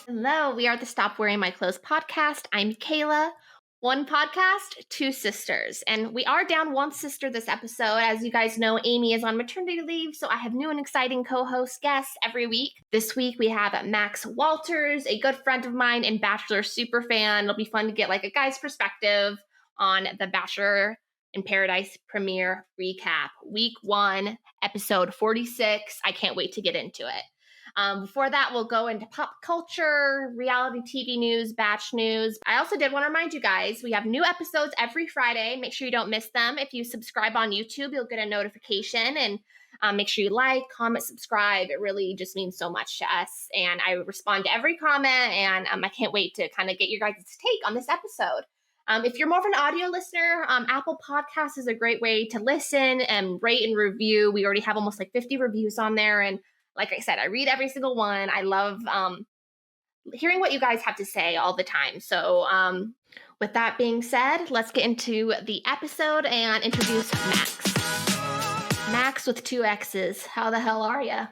Hello, we are the Stop Wearing My Clothes podcast. I'm Kayla. One podcast, two sisters. And we are down one sister this episode. As you guys know, Amy is on maternity leave, so I have new and exciting co-host guests every week. This week we have Maxx Walters, a good friend of mine and Bachelor super fan. It'll be fun to get like a guy's perspective on the Bachelor in Paradise premiere recap. Week 1, episode 46. I can't wait to get into it. Before that, we'll go into pop culture, reality TV news, batch news. I also did want to remind you guys, we have new episodes every Friday. Make sure you don't miss them. If you subscribe on YouTube, you'll get a notification, and make sure you like, comment, subscribe. It really just means so much to us. And I respond to every comment, and I can't wait to kind of get your guys' take on this episode. If you're more of an audio listener, Apple Podcasts is a great way to listen and rate and review. We already have almost like 50 reviews on there, and like I said, I read every single one. I love hearing what you guys have to say all the time. So with that being said, let's get into the episode and introduce Maxx. Maxx with 2 X's. How the hell are you?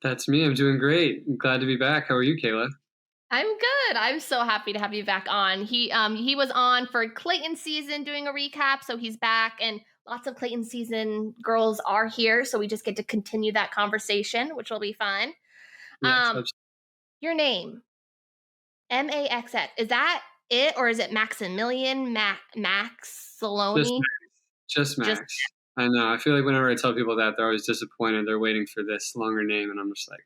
That's me. I'm doing great. I'm glad to be back. How are you, Kayla? I'm good. I'm so happy to have you back on. He was on for Clayton season doing a recap, so he's back, and lots of Clayton season girls are here, so we just get to continue that conversation, which will be fun. Yes, your name, Maxx, is that it, or is it Maximilian, Max Saloni? Just Max. I know. I feel like whenever I tell people that, they're always disappointed. They're waiting for this longer name, and I'm just like,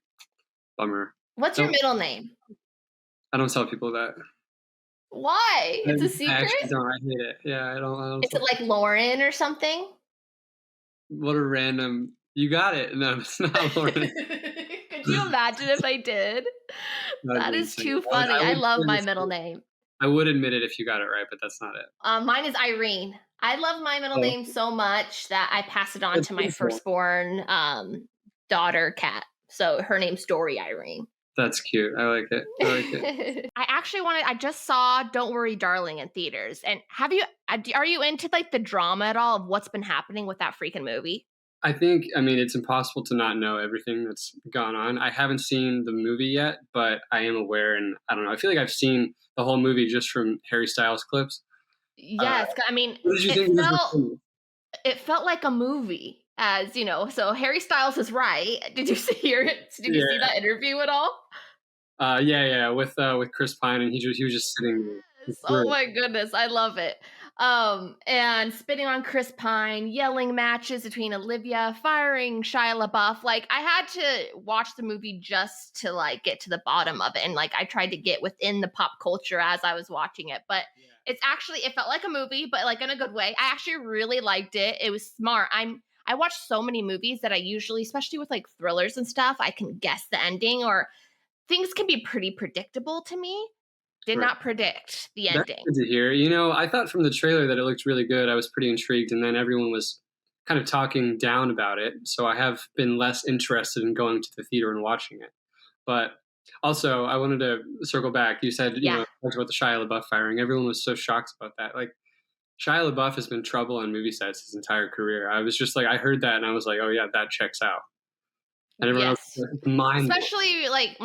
bummer. What's your middle name? I don't tell people that. Why? It's a secret? I actually don't. I hate it. Yeah, I don't. Is it like Lauren or something? What a random... You got it. No, it's not Lauren. Could you imagine if I did? That is too funny. I love my middle name. I would admit it if you got it right, but that's not it. Mine is Irene. I love my middle name so much that I pass it on to my firstborn daughter, Kat. So her name's Dory Irene. That's cute. I like it. I just saw Don't Worry, Darling in theaters. And are you into like the drama at all of what's been happening with that freaking movie? I mean, it's impossible to not know everything that's gone on. I haven't seen the movie yet, but I am aware, and I don't know. I feel like I've seen the whole movie just from Harry Styles clips. Yes, I mean, what did you think? It felt like a movie. As you know, so Harry Styles is right. Did you see that interview at all? Yeah, with Chris Pine, and he was just sitting. Yes. Oh my goodness, I love it. And spitting on Chris Pine, yelling matches between Olivia, firing Shia LaBeouf. Like, I had to watch the movie just to like get to the bottom of it, and like I tried to get within the pop culture as I was watching it. But it felt like a movie, but like in a good way. I actually really liked it. It was smart. I watch so many movies that I usually, especially with like thrillers and stuff, I can guess the ending, or things can be pretty predictable to me. Did not predict the ending. That's good to hear. You know, I thought from the trailer that it looked really good. I was pretty intrigued, and then everyone was kind of talking down about it. So I have been less interested in going to the theater and watching it. But also, I wanted to circle back. You said, you know, talked about the Shia LaBeouf firing. Everyone was so shocked about that. Like, Shia LaBeouf has been trouble on movie sets his entire career. I was just like, I heard that and I was like, oh yeah, that checks out. And everyone else was mind. Especially like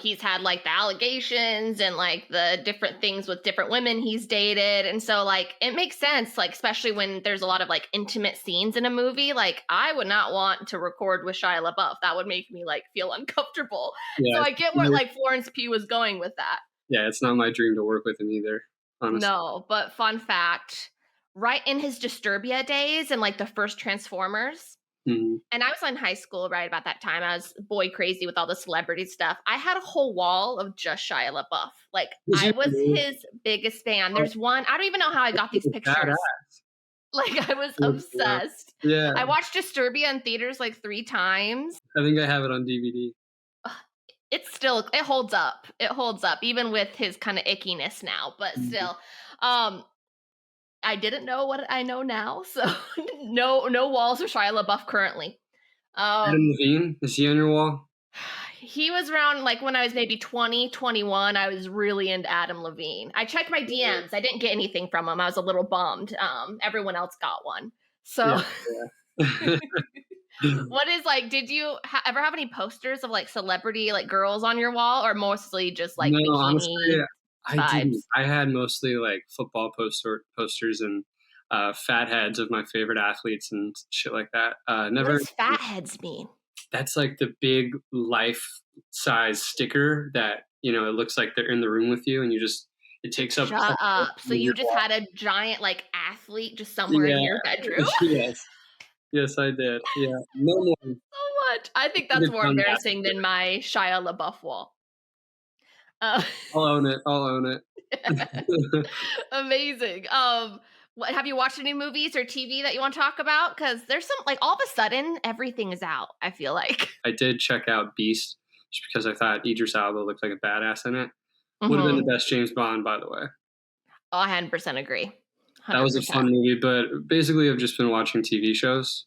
he's had like the allegations and like the different things with different women he's dated. And so like, it makes sense, like, especially when there's a lot of like intimate scenes in a movie. Like, I would not want to record with Shia LaBeouf. That would make me like feel uncomfortable. Yeah, so I get where like Florence Pugh was going with that. Yeah, it's not my dream to work with him either. Honestly. No, but fun fact, right in his Disturbia days and like the first Transformers, and I was in high school right about that time. I was boy crazy with all the celebrity stuff. I had a whole wall of just Shia LaBeouf. Like, I was his biggest fan. There's one, I don't even know how I got these pictures. Like, I was obsessed. Yeah. I watched Disturbia in theaters like 3 times. I think I have it on DVD. It holds up. It holds up, even with his kind of ickiness now, but still. I didn't know what I know now, so no walls of Shia LaBeouf currently. Adam Levine, is he on your wall? He was around like when I was maybe 20, 21. I was really into Adam Levine. I checked my DMs. I didn't get anything from him. I was a little bummed. Everyone else got one. So, Yeah. what is like? Did you ever have any posters of like celebrity like girls on your wall, or mostly just like No, honestly, bikini I didn't. vibes? I had mostly like football posters and fat heads of my favorite athletes and shit like that. What Never. does fatheads mean? That's like the big life size sticker that it looks like they're in the room with you, and it takes up. Shut up. So you just had a giant like athlete just somewhere in Yeah. your bedroom? Yes. Yes, I did. Yeah. No more. So much. I think that's more embarrassing than my Shia LaBeouf wall. I'll own it. I'll own it. Amazing. What have you watched any movies or TV that you want to talk about? Because there's some like all of a sudden everything is out. I feel like I did check out Beast just because I thought Idris Elba looked like a badass in it. Would have been the best James Bond, by the way. Oh, I 100% agree. 100%. That was a fun movie, but basically I've just been watching TV shows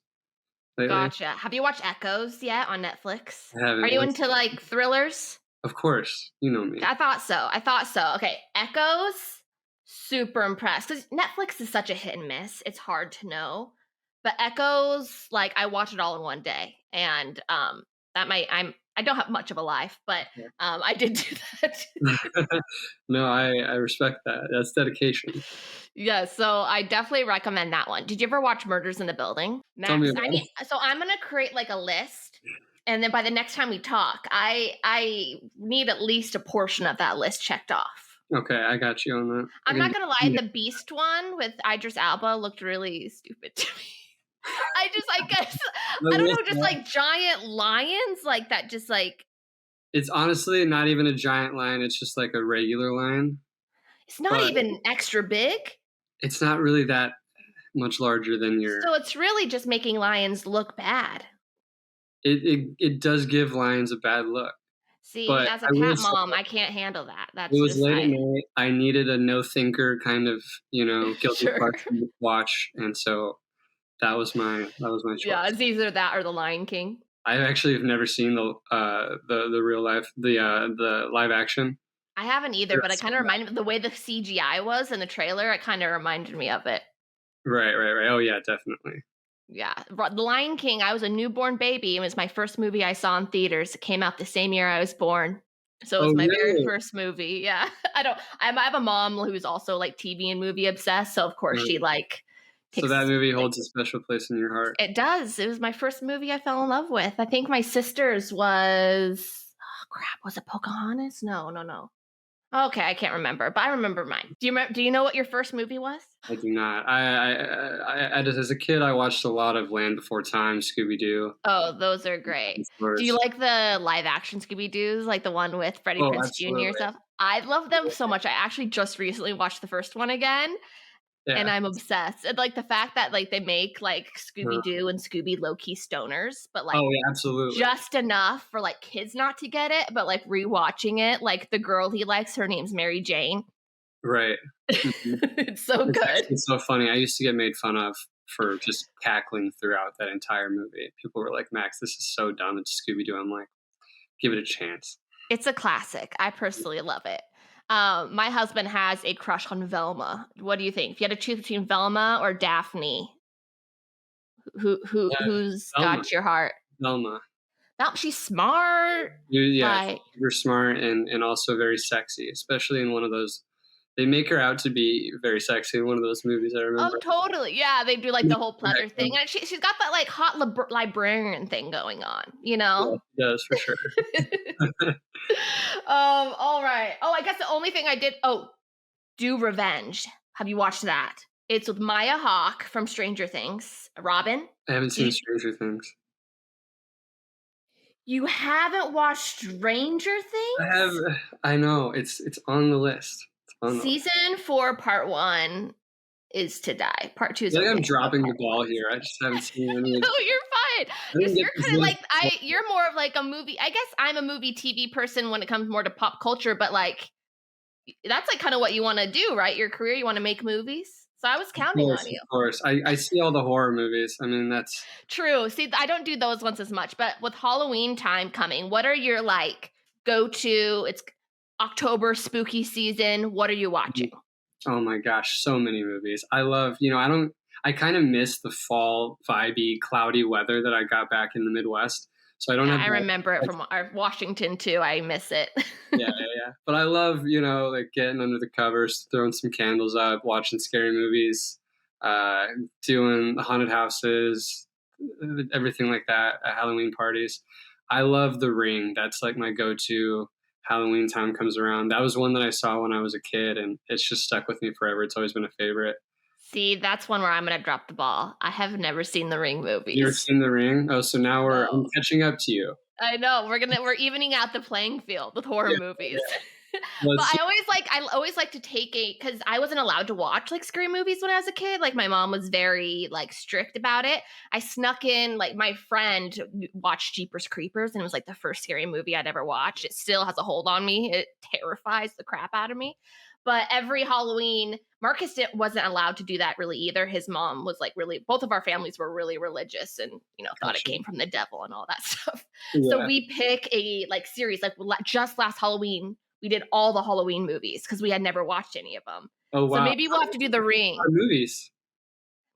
lately. Gotcha. Have you watched Echoes yet on Netflix? I haven't. Are you into like thrillers? Of course. You know me. I thought so. Okay. Echoes, super impressed. Because Netflix is such a hit and miss. It's hard to know. But Echoes, like I watched it all in one day. And I don't have much of a life, but I did do that. No, I respect that. That's dedication. Yeah, so I definitely recommend that one. Did you ever watch Murders in the Building? Max, Tell me about it. So I'm gonna create like a list, and then by the next time we talk, I need at least a portion of that list checked off. Okay, I got you on that. I'm not gonna lie, the Beast one with Idris Elba looked really stupid to me. I guess I don't know, just like giant lions like that, just like it's honestly not even a giant lion. It's just like a regular lion. It's not even extra big. It's not really that much larger than your. So it's really just making lions look bad. It does give lions a bad look. See, as a cat mom, I can't handle that. That's it was late at night. I needed a no thinker kind of guilty pleasure watch, and so that was my choice. Yeah, it's either that or The Lion King. I actually have never seen the real life the live action. I haven't either, but it kind of reminded me the way the CGI was in the trailer. It kind of reminded me of it. Right. Oh yeah, definitely. Yeah, The Lion King. I was a newborn baby. It was my first movie I saw in theaters. It came out the same year I was born, so it was my very first movie. Yeah, I have a mom who's also like TV and movie obsessed, so of course she like. So that movie holds a special place in your heart. It does. It was my first movie I fell in love with. I think my sister's was. Oh crap! Was it Pocahontas? No. Okay, I can't remember, but I remember mine. Do you know what your first movie was? I do not. I as a kid, I watched a lot of Land Before Time, Scooby Doo. Oh, those are great. Do you like the live action Scooby Doos, like the one with Freddie Prinze Jr. stuff? I love them so much. I actually just recently watched the first one again. Yeah. And I'm obsessed. And like the fact that like they make like Scooby-Doo and Scooby low-key stoners, but like absolutely just enough for like kids not to get it, but like rewatching it, like the girl he likes, her name's Mary Jane. Right. It's so good. It's so funny. I used to get made fun of for just cackling throughout that entire movie. People were like, Max, this is so dumb. It's Scooby-Doo. I'm like, give it a chance. It's a classic. I personally love it. My husband has a crush on Velma. What do you think? If you had to choose between Velma or Daphne, who's Velma. Got your heart? Velma. She's smart. You're smart and also very sexy, especially in one of those. They make her out to be very sexy in one of those movies. I remember. Oh, totally. Yeah, they do like the whole pleather thing, and she's got that like hot librarian thing going on. Yeah, she does for sure. All right. Oh, I guess the only thing I did. Oh, Do Revenge. Have you watched that? It's with Maya Hawke from Stranger Things. Robin. I haven't seen Stranger Things. You haven't watched Stranger Things? I have. I know. It's on the list. Season 4, Part 1 is to die. Part 2 is. I think I'm dropping the ball here. I just haven't seen any. No, you're fine. You're kind of like you're more of like a movie. I guess I'm a movie TV person when it comes more to pop culture, but like that's like kind of what you want to do, right? Your career, you want to make movies. So I was Of counting course, on of you. course. I see all the horror movies. I mean, that's True. See, I don't do those ones as much, but with Halloween time coming, what are your like go to? It's October spooky season. What are you watching? oh my gosh, so many movies. I love, I kind of miss the fall vibey, cloudy weather that I got back in the Midwest. So I don't Yeah, have I that. remember it from our Washington too. I miss it. Yeah, yeah, yeah. But I love, like getting under the covers, throwing some candles up, watching scary movies, uh, doing the haunted houses, everything like that at Halloween parties. I love The Ring. That's like my go-to Halloween time comes around. That was one that I saw when I was a kid, and it's just stuck with me forever. It's always been a favorite. See, that's one where I'm gonna drop the ball. I have never seen the Ring You ever movies. seen The Ring? Oh, so now I'm No. catching up to you. I know we're evening out the playing field with horror Yeah, movies. yeah. Well, But I always like to take because I wasn't allowed to watch like scary movies when I was a kid. Like my mom was very like strict about it. I snuck in like my friend watched Jeepers Creepers and it was like the first scary movie I'd ever watched. It still has a hold on me. It terrifies the crap out of me. But every Halloween, wasn't allowed to do that really either. His mom was like really, both of our families were really religious and, thought it gotcha. came from the devil and all that stuff. So Yeah. we pick a like series, like just last Halloween, we did all the Halloween movies because we had never watched any of them. Oh, So wow. maybe we'll have to do The Ring. Movies.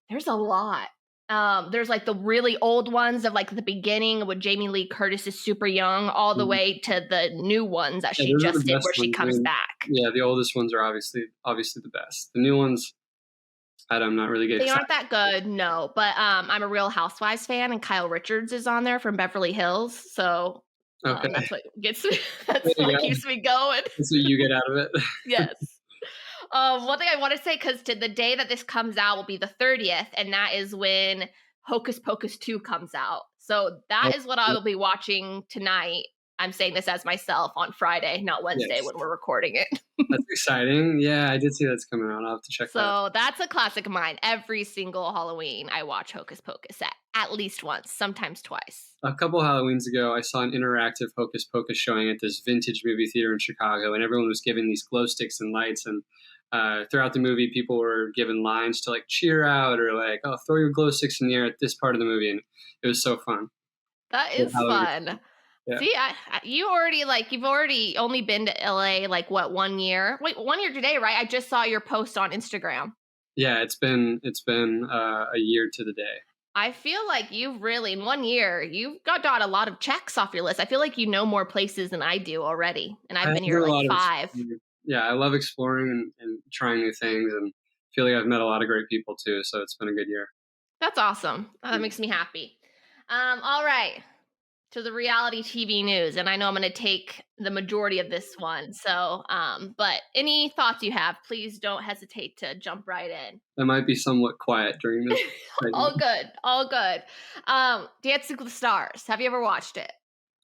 There's a lot. There's like the really old ones of like the beginning when Jamie Lee Curtis is super young, all the Mhm. way to the new ones that Yeah, she those are just the did best where she ones. I comes mean, back. yeah, the oldest ones are obviously the best. The new ones, I'm not really getting They excited. aren't that good, no. But I'm a Real Housewives fan, and Kyle Richards is on there from Beverly Hills. So Okay. that's what gets me. There That's you what go. keeps me going. That's what you get out of it. Yes. One thing I want to say, because to the day that this comes out will be the 30th, and that is when Hocus Pocus 2 comes out. So Oh, that is what I will be watching tonight. I'm saying this as myself on Friday, not Wednesday yes. when we're recording it. That's exciting. Yeah, I did see that's coming out. I'll have to check that out. So that's a classic of mine. Every single Halloween, I watch Hocus Pocus at least once, sometimes twice. A couple Halloweens ago, I saw an interactive Hocus Pocus showing at this vintage movie theater in Chicago, and everyone was given these glow sticks and lights. And throughout the movie, people were given lines to like cheer out or like, "Oh, throw your glow sticks in the air at this part of the movie," and it was so fun. That Good is Halloween. fun. Yeah, See, you've already only been to LA like what 1 year? Wait, 1 year today, right? I just saw your post on Instagram. yeah. It's been a year to the day. I feel like you've really in 1 year you've got a lot of checks off your list. I feel like you know more places than I do already, and I've I been do here a like lot of 5. exploring. Yeah, I love exploring and trying new things, and feel like I've met a lot of great people too. So it's been a good year. That's awesome. That makes me happy. All right. To the reality TV news, and I know I'm going to take the majority of this one. So, but any thoughts you have, please don't hesitate to jump right in. I might be somewhat quiet during this All segment. good, all good. Dancing with the Stars. Have you ever watched it?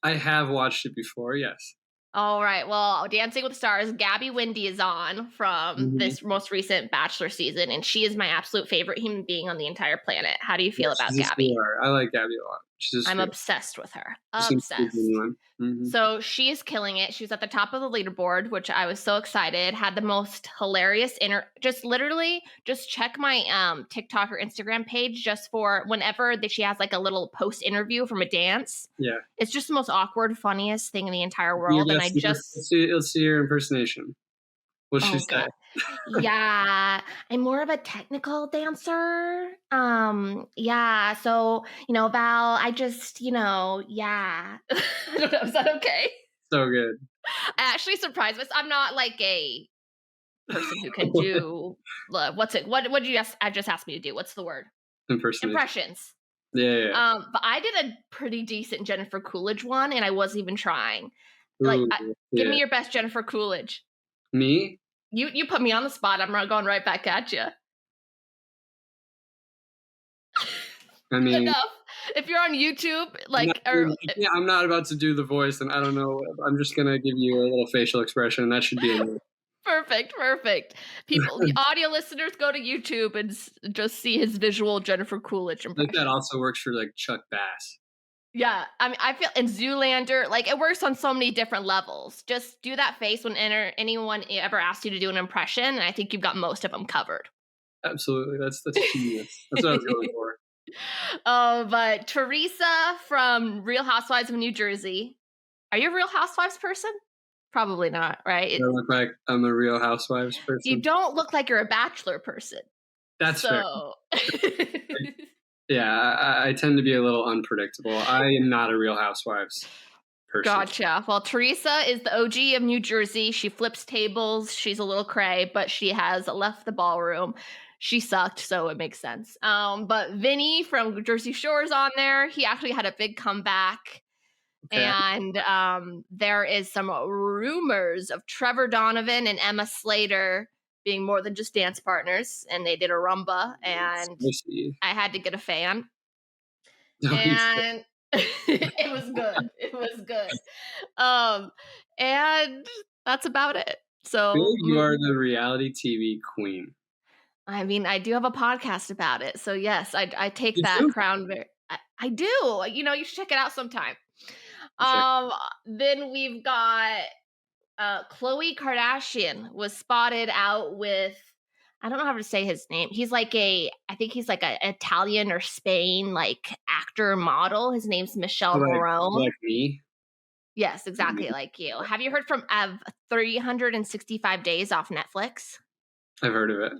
I have watched it before. Yes. All right. Well, Dancing with the Stars, Gabby Windy is on from Mhm. this most recent Bachelor season, and she is my absolute favorite human being on the entire planet. How do you Yeah, feel about she's a Gabby? sweetheart. I like Gabby a lot. She's a I'm sweetheart. obsessed with her. She seems to be Obsessed. genuine. Mhm. So she is killing it. She was at the top of the leaderboard, which I was so excited. Had the most hilarious just literally just check my TikTok or Instagram page just for whenever that she has like a little post interview from a dance. Yeah. It's just the most awkward, funniest thing in the entire Your world. And I best. just Let's see your impersonation. What's she oh say? god. Yeah, I'm more of a technical dancer. Yeah, so, Val, I just, yeah. I don't know, is that okay? So good. I actually surprised myself. I'm not like a person who can do what's it? What did you just asked me to do? What's the word? Impersonation. Impressions. Yeah, yeah, yeah. But I did a pretty decent Jennifer Coolidge one, and I wasn't even trying. Like, Ooh, give yeah. me your best Jennifer Coolidge. Me? You put me on the spot. I'm not going right back at you. I mean, Enough. If you're on YouTube, I'm not about to do the voice, and I don't know. I'm just gonna give you a little facial expression, and that should be enough. perfect. People, the audio listeners, go to YouTube and just see his visual Jennifer Coolidge Like impression. that also works for like Chuck Bass. Yeah, I mean, I feel in Zoolander, like it works on so many different levels. Just do that face when anyone ever asks you to do an impression, and I think you've got most of them covered. Absolutely. That's genius. That's what I was going for. Oh, but Teresa from Real Housewives of New Jersey. Are you a Real Housewives person? Probably not, right? Do I look like I'm a Real Housewives You person? don't look like you're a Bachelor person. That's fair. So Yeah, I tend to be a little unpredictable. I am not a Real Housewives person. Gotcha. Well, Teresa is the OG of New Jersey. She flips tables. She's a little cray, but she has left the ballroom. She sucked, so it makes sense. But Vinny from Jersey Shore's on there. He actually had a big comeback. Okay. And there is some rumors of Trevor Donovan and Emma Slater being more than just dance partners. And they did a rumba, and I had to get a fan. And it was good. It was good. And that's about it. So you are the reality TV queen. I mean, I do have a podcast about it. So yes, I take You that do? crown very I do. You know, you should check it out sometime. Check. Then we've got Khloe Kardashian was spotted out with, I don't know how to say his name. He's like I think he's like an Italian or Spain like actor model. His name's Michelle Morone. Like me? Yes, exactly like you. Have you heard from 365 Days off Netflix? I've heard of it.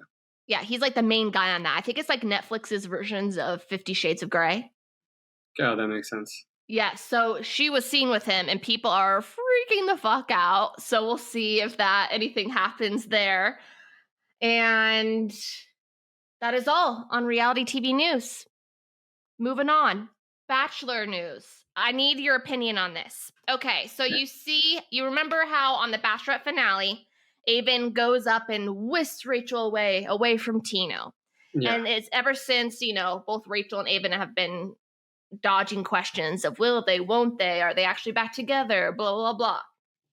Yeah, he's like the main guy on that. I think it's like Netflix's versions of 50 Shades of Grey. Oh, that makes sense. Yeah, so she was seen with him and people are freaking the fuck out. So we'll see if anything happens there. And that is all on reality TV news. Moving on. Bachelor news. I need your opinion on this. Okay, so you remember how on the Bachelorette finale, Aven goes up and whisks Rachel away from Tino. Yeah. And it's ever since, both Rachel and Aven have been dodging questions of will they, won't they, are they actually back together, blah, blah, blah.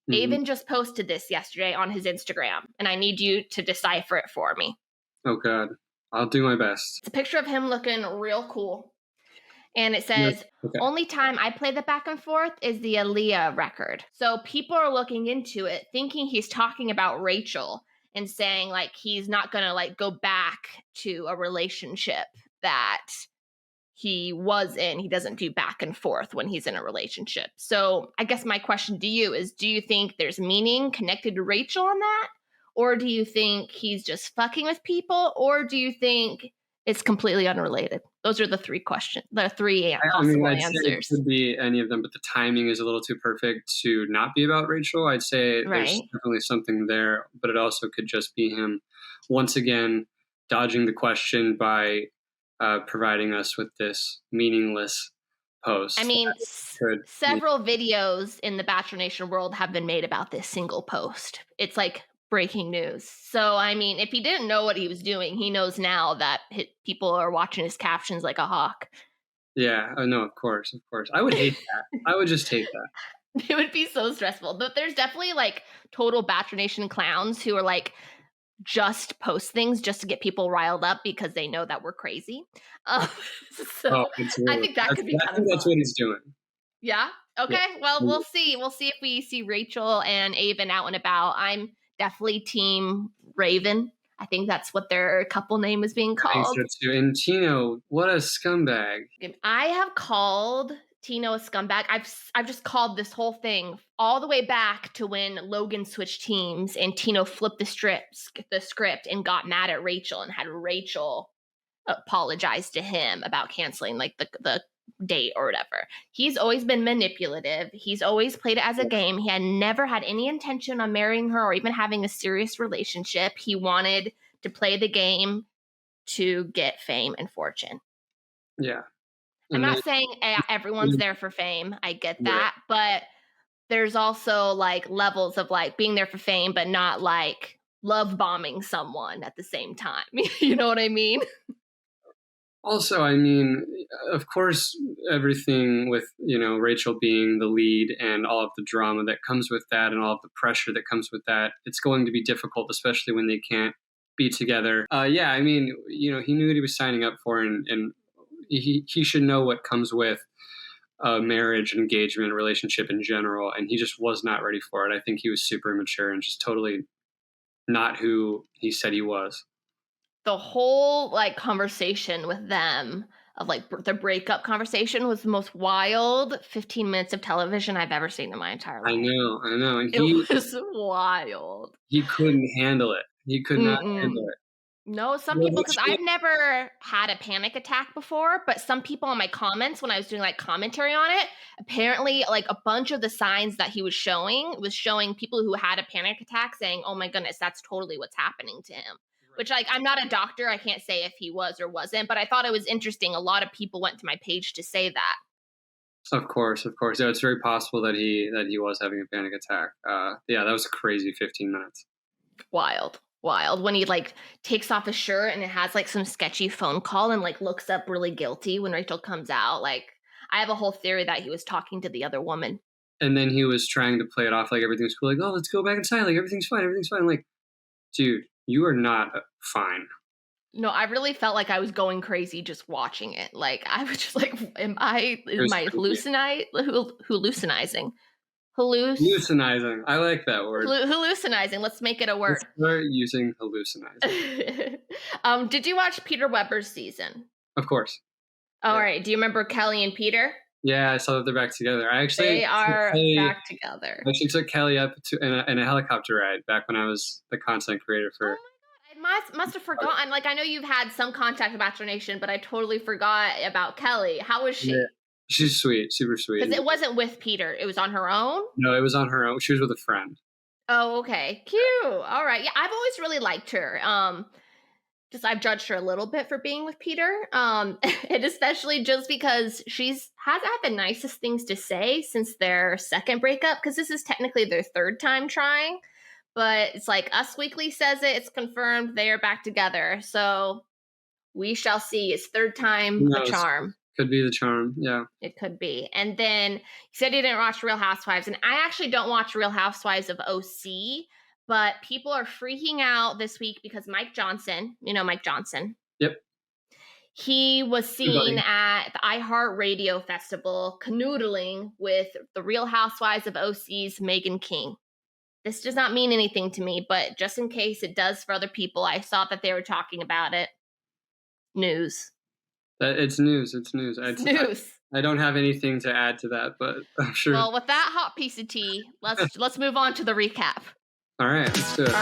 Mm-hmm. Aven just posted this yesterday on his Instagram, and I need you to decipher it for me. Oh, God. I'll do my best. It's a picture of him looking real cool. And it says, only time I play the back and forth is the Aaliyah record. So people are looking into it, thinking he's talking about Rachel and saying, like, he's not going to, like, go back to a relationship that he was in. He doesn't do back and forth when he's in a relationship. So I guess my question to you is, do you think there's meaning connected to Rachel on that? Or do you think he's just fucking with people? Or do you think it's completely unrelated? Those are the three questions, the three possible answers. It could be any of them, but the timing is a little too perfect to not be about Rachel. I'd say there's definitely something there, but it also could just be him once again dodging the question by providing us with this meaningless post. I mean, several videos in the Bachelor Nation world have been made about this single post. It's like breaking news. So, I mean, if he didn't know what he was doing, he knows now that people are watching his captions like a hawk. Yeah, no, of course. I would hate that. I would just hate that. It would be so stressful. But there's definitely like total Bachelor Nation clowns who are like just post things just to get people riled up because they know that we're crazy. I think that could be kind of fun. That's what he's doing. Yeah? Okay, yeah. Well, we'll see. We'll see if we see Rachel and Aven out and about. I'm definitely team Raven. I think that's what their couple name is being called. And Tino, what a scumbag. I have called Tino a scumbag. I've just called this whole thing all the way back to when Logan switched teams and Tino flipped the script and got mad at Rachel and had Rachel apologize to him about canceling like the date or whatever. He's always been manipulative. He's always played it as a game. He had never had any intention on marrying her or even having a serious relationship. He wanted to play the game to get fame and fortune. Yeah. I'm not saying everyone's there for fame. I get that. Yeah. But there's also like levels of like being there for fame, but not like love bombing someone at the same time. You know what I mean? Also, I mean, of course, everything with, Rachel being the lead and all of the drama that comes with that and all of the pressure that comes with that, it's going to be difficult, especially when they can't be together. Yeah, I mean, he knew what he was signing up for, and he should know what comes with marriage, engagement, relationship in general, and he just was not ready for it. I think he was super immature and just totally not who he said he was. the whole like conversation with them of like the breakup conversation was the most wild 15 minutes of television I've ever seen in my entire I life. know, and It was wild. he couldn't handle it. He could not Mm-mm. handle it. No, some Well, people, because literally I've never had a panic attack before, but some people in my comments when I was doing like commentary on it, apparently like a bunch of the signs that he was showing people who had a panic attack saying, "Oh my goodness, that's totally what's happening to him." Which like I'm not a doctor, I can't say if he was or wasn't, but I thought it was interesting. A lot of people went to my page to say that. Of course, of course. Yeah, it's very possible that he was having a panic attack. Yeah, that was a crazy 15 minutes. Wild. Wild. When he like takes off his shirt and it has like some sketchy phone call and like looks up really guilty when Rachel comes out. Like I have a whole theory that he was talking to the other woman. And then he was trying to play it off like everything's cool. Like, oh, let's go back inside. Like, everything's fine. Everything's fine. Like, dude, you are not fine. No, I really felt like I was going crazy just watching it. Like I was just like, am I hallucinizing? Hallucinizing. I like that word. Hallucinizing. Let's make it a word. Let's start using hallucinizing. Did you watch Peter Weber's season? Of course. All right. Do you remember Kelly and Peter? Yeah, I saw that they're back together. They are back together. I actually took Kelly up in a helicopter ride back when I was the content creator for. Oh my god, I must have forgotten. Like I know you've had some contact with Bachelor Nation, but I totally forgot about Kelly. How was she? Yeah. She's sweet, super sweet. Because it wasn't with Peter; it was on her own. No, it was on her own. She was with a friend. Oh, okay, cute. All right, yeah, I've always really liked her. Just I've judged her a little bit for being with Peter. And especially just because she's has had the nicest things to say since their second breakup. Because this is technically their third time trying, but it's like Us Weekly says it's confirmed they are back together. So we shall see. It's third time a charm. Could be the charm, yeah. It could be. And then you said you didn't watch Real Housewives, and I actually don't watch Real Housewives of OC, but people are freaking out this week because Mike Johnson, you know Mike Johnson. Yep. He was seen at the iHeartRadio Festival canoodling with the Real Housewives of OC's Meghan King. This does not mean anything to me, but just in case it does for other people, I saw that they were talking about it. News. It's news. It's news. News. I don't have anything to add to that, but I'm sure. Well, with that hot piece of tea, let's move on to the recap. All right, let's do it.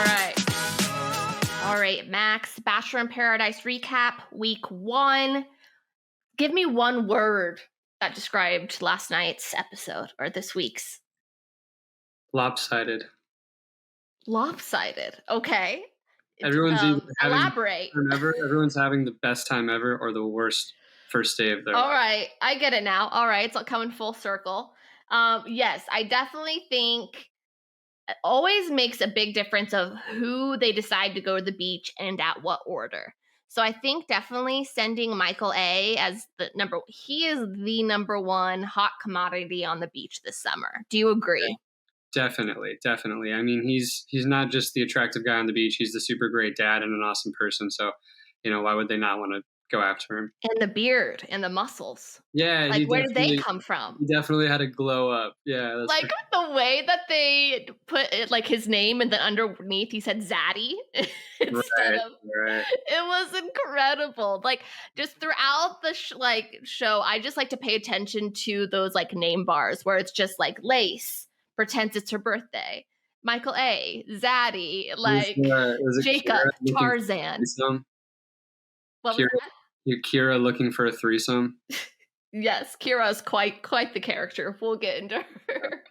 All right, Max, Bachelor in Paradise recap, week 1. Give me one word that described last night's episode or this week's. Lopsided. Lopsided. Okay. Everyone's elaborate. Everyone's having the best time ever or the worst first day of their life. All right, I get it now. All right, it's coming full circle. Yes, I definitely think it always makes a big difference of who they decide to go to the beach and at what order. So I think definitely sending Michael A as he is the number one hot commodity on the beach this summer. Do you agree? Definitely. I mean, he's not just the attractive guy on the beach. He's the super great dad and an awesome person. So, why would they not want to go after him? And the beard and the muscles. Yeah. Like, where did they come from? He definitely had a glow up. Yeah. Like the way that they put it, like his name and then underneath he said Zaddy instead of. Right. It was incredible. Like just throughout the show, I just like to pay attention to those like name bars where it's just like Lace pretends it's her birthday. Michael A, Zaddy, like Jacob, Tarzan. What was that? Kira looking for a threesome. Yes, Kira's quite the character. We'll get into her.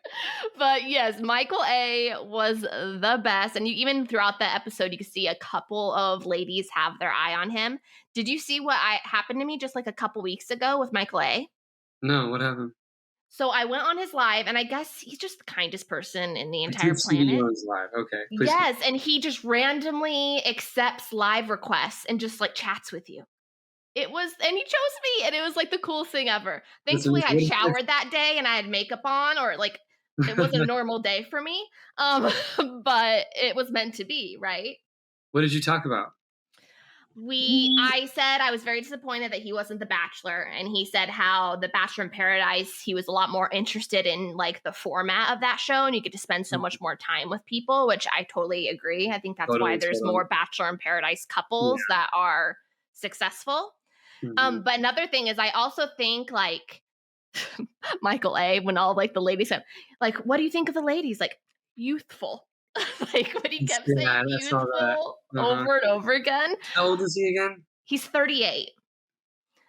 But yes, Michael A was the best. And even throughout the episode, you can see a couple of ladies have their eye on him. Did you see what happened to me just like a couple weeks ago with Michael A? No, what happened? So I went on his live, and I guess he's just the kindest person in the entire planet. See his live. Okay. Yes, and he just randomly accepts live requests and just like chats with you. And he chose me, and it was like the coolest thing ever. Thankfully, I showered that day, and I had makeup on, or like it wasn't a normal day for me. But it was meant to be, right? What did you talk about? I said I was very disappointed that he wasn't the Bachelor, and he said how the Bachelor in Paradise, he was a lot more interested in like the format of that show, and you get to spend so much more time with people, which I totally agree. I think that's why Totally, there's totally. more Bachelor in Paradise Yeah. couples that are successful. Mhm. But another thing is I also think like Michael A, when all like the ladies said, like, what do you think of the ladies? Like, youthful. Like when he kept saying Yeah, I saw that. youthful Uh-huh. over and over again. How old is he again? He's 38.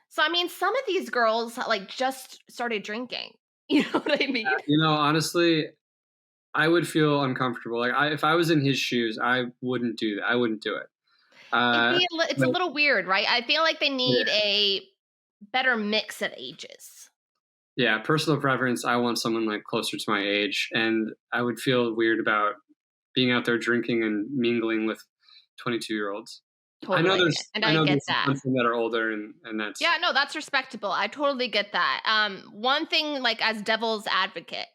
So I mean, some of these girls like just started drinking. You know what I mean? Honestly, I would feel uncomfortable. Like, if I was in his shoes, I wouldn't do that. I wouldn't do it. Uh, It's a but little weird, right? I feel like they need yeah, a better mix of ages. yeah, personal preference. I want someone like closer to my age, and I would feel weird about being out there drinking and mingling with 22-year-olds. Totally. And I I know get there's a that. bunch of them that are older, and that's Yeah, no, that's respectable. I totally get that. One thing, like as devil's advocate,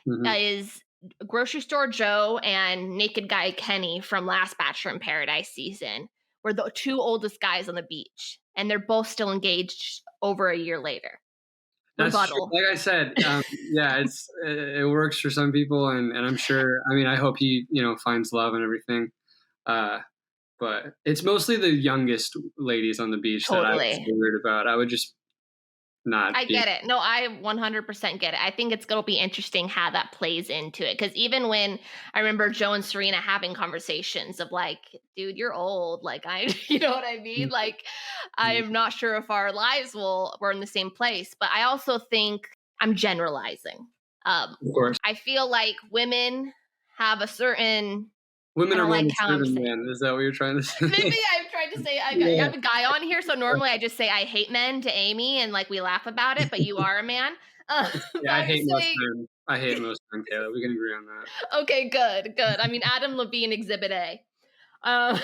mhm. is Grocery Store Joe and Naked Guy Kenny from last Bachelor in Paradise season were the two oldest guys on the beach, and they're both still engaged over a year later. That's true. Rebuttal. Like I said, yeah, it works for some people, and I'm sure. I mean, I hope he finds love and everything. Uh, but it's mostly the youngest ladies on the beach that I would Totally. feel weird about. I would just not I be. get it. No, I 100% get it. I think it's going to be interesting how that plays into it. Because even when I remember Joe and Serena having conversations of like, dude, you're old. Like, you know what I mean? Like, I'm not sure if our lives were in the same place. But I also think I'm generalizing. Of course, I feel like women have a certain, I women are don't more like how mature I'm than saying. men. Is that what you're trying to say? Maybe I'm trying to say I Yeah. have a guy on here, so normally I just say I hate men to Amy, and like we laugh about it. But you are a man, but Yeah, I I'm hate just most saying. men. I hate most men, Kayla. We can agree on that. Okay, good. I mean, Adam Levine, Exhibit A. Um,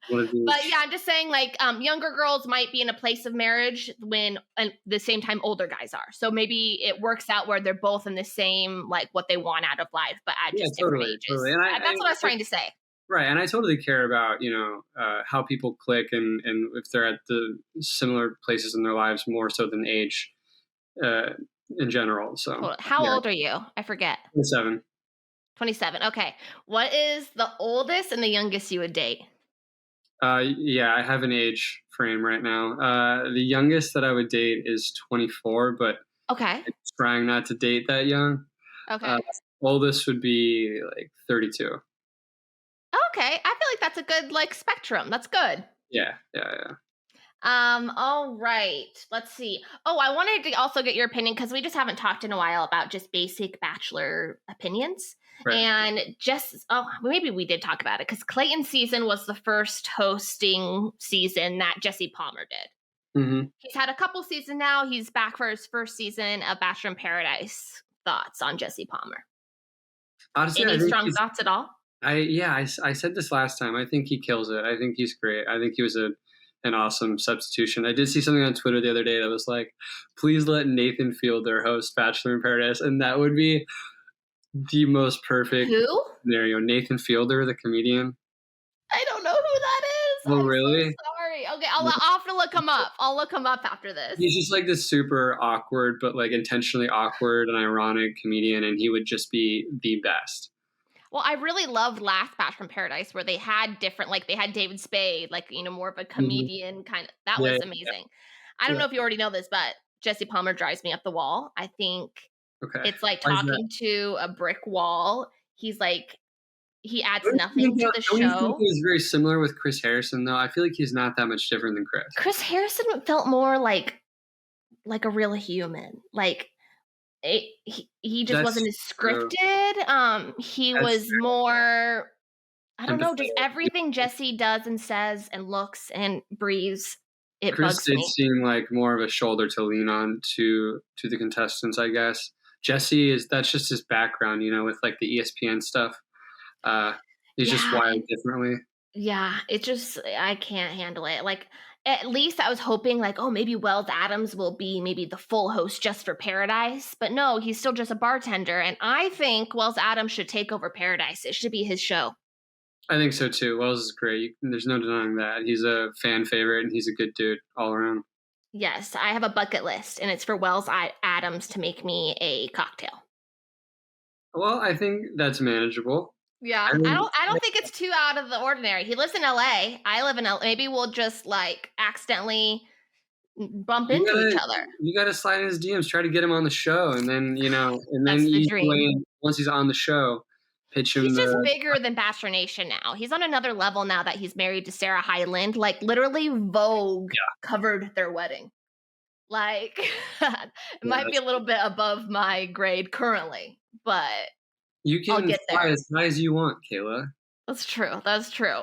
What it but is. yeah, I'm just saying, like, younger girls might be in a place of marriage when, and the same time, older guys are. So maybe it works out where they're both in the same, like, what they want out of life, but at Yeah, just different totally, totally. ages. That's what I was trying to say. Right, and I totally care about how people click and if they're at the similar places in their lives more so than age uh, in general. So How yeah, old are you? I forget. 27. 27. Okay. What is the oldest and the youngest you would date? Yeah, I have an age frame right now. The youngest that I would date is 24, but Okay. I'm trying not to date that young. Uh, Okay. Oldest would be like 32. Okay. I feel like that's a good like spectrum. That's good. Yeah, yeah, yeah. All right. Let's see. Oh, I wanted to also get your opinion because we just haven't talked in a while about just basic Bachelor opinions. Right. And just maybe we did talk about it because Clayton's season was the first hosting season that Jesse Palmer did. Hmm. He's had a couple seasons now. He's back for his first season of Bachelor in Paradise. Thoughts on Jesse Palmer? Honestly, I Any think strong thoughts at all? I said this last time. I think he kills it. I think he's great. I think he was an awesome substitution. I did see something on Twitter the other day that was like, please let Nathan Fielder host Bachelor in Paradise. And that would be the most perfect Who? scenario. Nathan Fielder, the comedian. I don't know who that is. Oh, I'm so really? sorry. Okay, I'll have to look him up. I'll look him up after this. He's just like this super awkward, but like intentionally awkward and ironic comedian. And he would just be the best. Well, I really loved last Bachelor in Paradise where they had different, like they had David Spade, like more of a Mhm. comedian kind of. That Yeah, was yeah, amazing. I don't yeah. know if you already know this, but Jesse Palmer drives me up the wall. I think Okay. it's like Why is that? talking to a brick wall. He's like he adds nothing to the Don't you think show. he was very similar with Chris Harrison, though? I feel like he's not that much different than Chris. Chris Harrison felt more like a real human. Like he just That's wasn't as true. scripted. He That's was more, I don't know, just empathetic. everything Jesse does and says and looks and breathes, it Chris bugs did me. seem like more of a shoulder to lean on to the contestants, I guess. Jesse that's just his background, with like the ESPN stuff. Uh, he's just Yeah, wired and differently. yeah, it just I can't handle it. Like at least I was hoping like, oh, maybe Wells Adams will be maybe the full host just for Paradise, but no, he's still just a bartender. And I think Wells Adams should take over Paradise. It should be his show. I think so too. Wells is great. There's no denying that. He's a fan favorite and he's a good dude all around. Yes, I have a bucket list, and it's for Adams to make me a cocktail. Well, I think that's manageable. Yeah, I mean, I don't think it's too out of the ordinary. He lives in LA. I live in LA. Maybe we'll just like accidentally bump you into each gotta other. you gotta slide in his DMs, try to get him on the show, and then and then That's the you dream. once he's on the show, pitch him He's just the. bigger than Bachelor Nation now. He's on another level now that he's married to Sarah Hyland. Like literally Vogue covered their wedding. Like it Yeah, might be a little bit above my grade currently, but you I'll can get fly there. as high as you want, Kayla. That's true. That's true.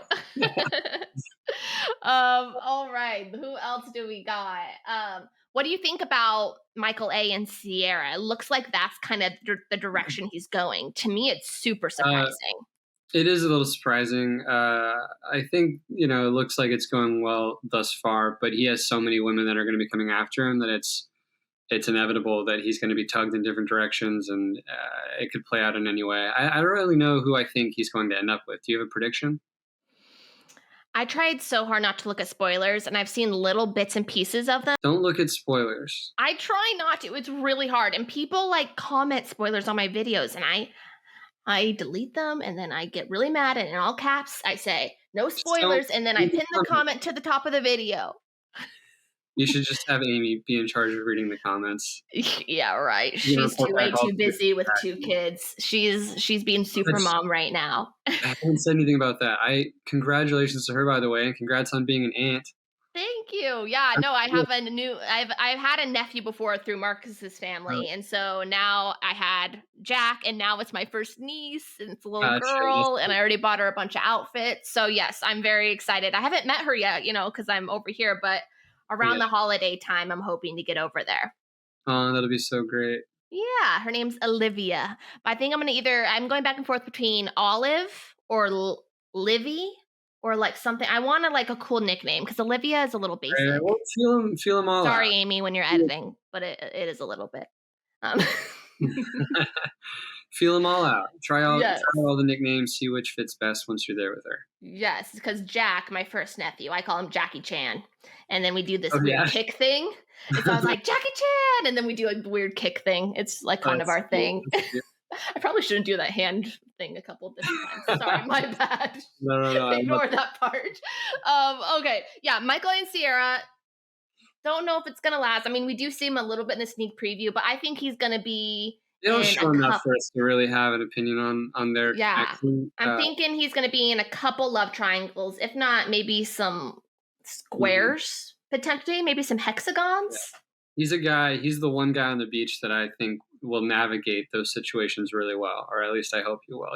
All right. Who else do we got? What do you think about Michael A and Sierra? It looks like that's kind of the direction he's going. To me, it's super Uh, surprising. it is a little surprising. I think it looks like it's going well thus far, but he has so many women that are going to be coming after him that it's inevitable that he's going to be tugged in different directions, and it could play out in any way. I don't really know who I think he's going to end up with. Do you have a prediction? I tried so hard not to look at spoilers, and I've seen little bits and pieces of them. Don't look at spoilers. I try not to. It's really hard, and people like comment spoilers on my videos, and I delete them, and then I get really mad, and in all caps I say no spoilers, and then I pin the comment to the top of the video. You should just have Amy be in charge of reading the comments. Yeah, right. She's way too busy with 2 kids. She's being super mom right now. I haven't said anything about that. Congratulations to her, by the way, and congrats on being an aunt. Thank you. Yeah, no, I've had a nephew before through Marcus's family, and so now I had Jack, and now it's my first niece, and it's a little girl, and I already bought her a bunch of outfits. So yes, I'm very excited. I haven't met her yet, because I'm over here, but around the holiday time, I'm hoping to get over there. Oh, that'll be so great. Yeah, her name's Olivia. But I think I'm going back and forth between Olive or Livy or like something. I want like a cool nickname because Olivia is a little basic. Right, well, feel them all. Sorry, out. Amy, when you're editing, but it is a little bit. Feel them all out. Try all the nicknames. See which fits best once you're there with her. Yes, because Jack, my first nephew, I call him Jackie Chan, and then we do this weird kick thing. And so I was like Jackie Chan, and then we do a weird kick thing. It's like kind of our thing. I probably shouldn't do that hand thing a couple of different times. Sorry, my bad. No. Ignore that part. Okay, yeah, Michael and Sierra. Don't know if it's gonna last. I mean, we do see him a little bit in the sneak preview, but I think he's gonna be. They don't show enough for us to really have an opinion on their connection. I'm thinking he's going to be in a couple love triangles, if not maybe some squares, potentially, maybe some hexagons. Yeah. He's the one guy on the beach that I think will navigate those situations really well, or at least I hope he will.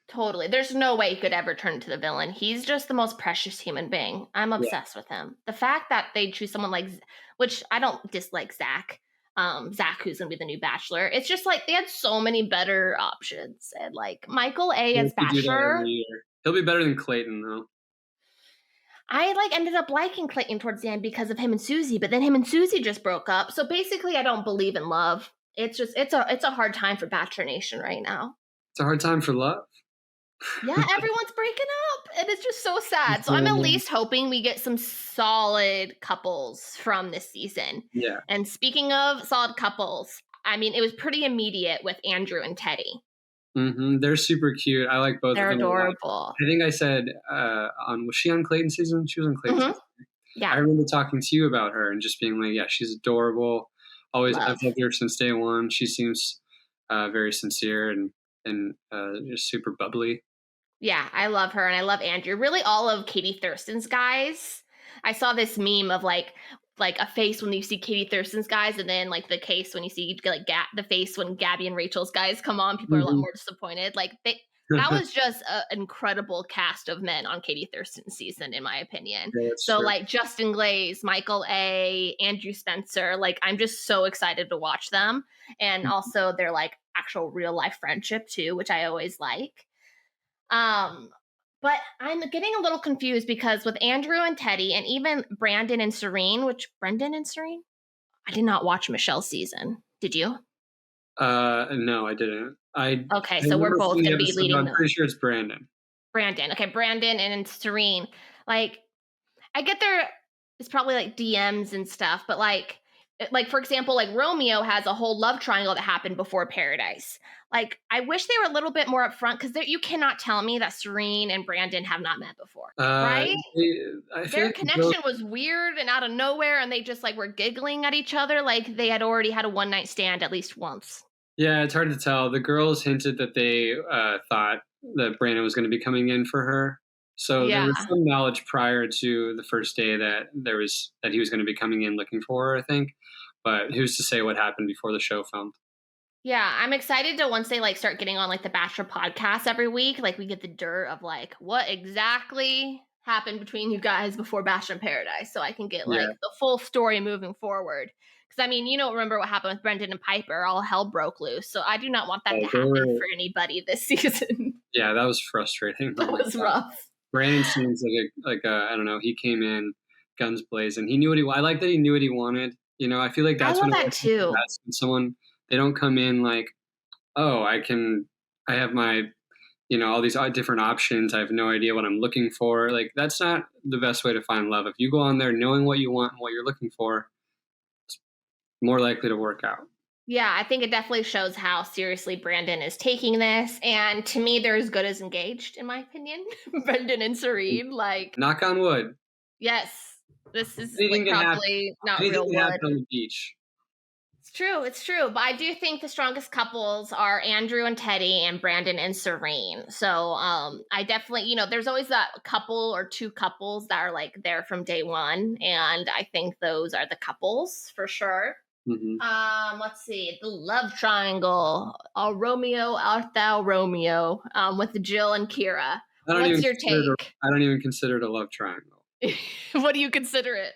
Totally. There's no way he could ever turn into the villain. He's just the most precious human being. I'm obsessed with him. The fact that they choose someone like, which I don't dislike Zach, who's gonna be the new Bachelor. It's just like they had so many better options, and like Michael A as Bachelor, he'll be better than Clayton though. I ended up liking Clayton towards the end because of him and Susie, but then him and Susie just broke up. So basically, I don't believe in love. It's a hard time for Bachelor Nation right now. It's a hard time for love. Yeah, everyone's breaking up, and it's just so sad. So I'm at least hoping we get some solid couples from this season. Yeah. And speaking of solid couples, I mean, it was pretty immediate with Andrew and Teddy. Mm-hmm. They're super cute. I like both of them. They're adorable. I think I said was she on Clayton's season? She was on Clayton's season. Yeah. I remember talking to you about her and just being like, yeah, she's adorable. I've loved her since day one. She seems very sincere and just super bubbly. Yeah, I love her and I love Andrew. Really, all of Katie Thurston's guys. I saw this meme of like a face when you see Katie Thurston's guys, and then like the case when you see like the face when Gabby and Rachel's guys come on. People are a lot more disappointed. Like that was just an incredible cast of men on Katie Thurston's season, in my opinion. Yeah, so true. Like Justin Glaze, Michael A, Andrew Spencer. Like I'm just so excited to watch them, and also their like actual real life friendship too, which I always like. But I'm getting a little confused because with Andrew and Teddy and even Brendan and Serene, I did not watch Michelle's season. Did you? No, I didn't. Okay, so we're both going to be leading. I'm pretty sure it's Brandon. Brandon. Okay, Brandon and Serene. Like, I get there. It's probably like DMs and stuff, but like for example, like Romeo has a whole love triangle that happened before Paradise. Like, I wish they were a little bit more upfront because you cannot tell me that Serene and Brandon have not met before, right? I feel Their like both. connection was weird and out of nowhere, and they just like were giggling at each other like they had already had a one night stand at least once. Yeah, it's hard to tell. The girls hinted that they thought that Brandon was going to be coming in for her. So there Yeah. was some knowledge prior to the first day that he was going to be coming in looking for her, I think. But who's to say what happened before the show filmed? Yeah, I'm excited to once they like start getting on like the Bachelor podcast every week, like we get the dirt of like what exactly happened between you guys before Bachelor in Paradise, so I can get like Yeah. the full story moving forward. Because I mean, remember what happened with Brendan and Piper? All hell broke loose, so I do not want that to They happen were, for anybody this season. yeah, that was frustrating. That was rough. Brandon seems like a I don't know. He came in guns blazing. He knew what he. I like that he knew what he wanted. I feel like I that's love when that too. when someone they don't come in like, oh, I have my all these different options. I have no idea what I'm looking for. Like, that's not the best way to find love. If you go on there knowing what you want and what you're looking for, it's more likely to work out. Yeah, I think it definitely shows how seriously Brandon is taking this. And to me, they're as good as engaged, in my opinion. Brendan and Serene, like, Knock on wood. yes, this is Anything like can happen. probably not Anything real can wood. happen on the beach. It's true. But I do think the strongest couples are Andrew and Teddy and Brandon and Serene. So I definitely, there's always that couple or two couples that are like there from day one. And I think those are the couples for sure. Mm-hmm. Let's see, the love triangle. Romeo, art thou Romeo? With Jill and Kira. What's your take? I don't even consider it a love triangle. What do you consider it?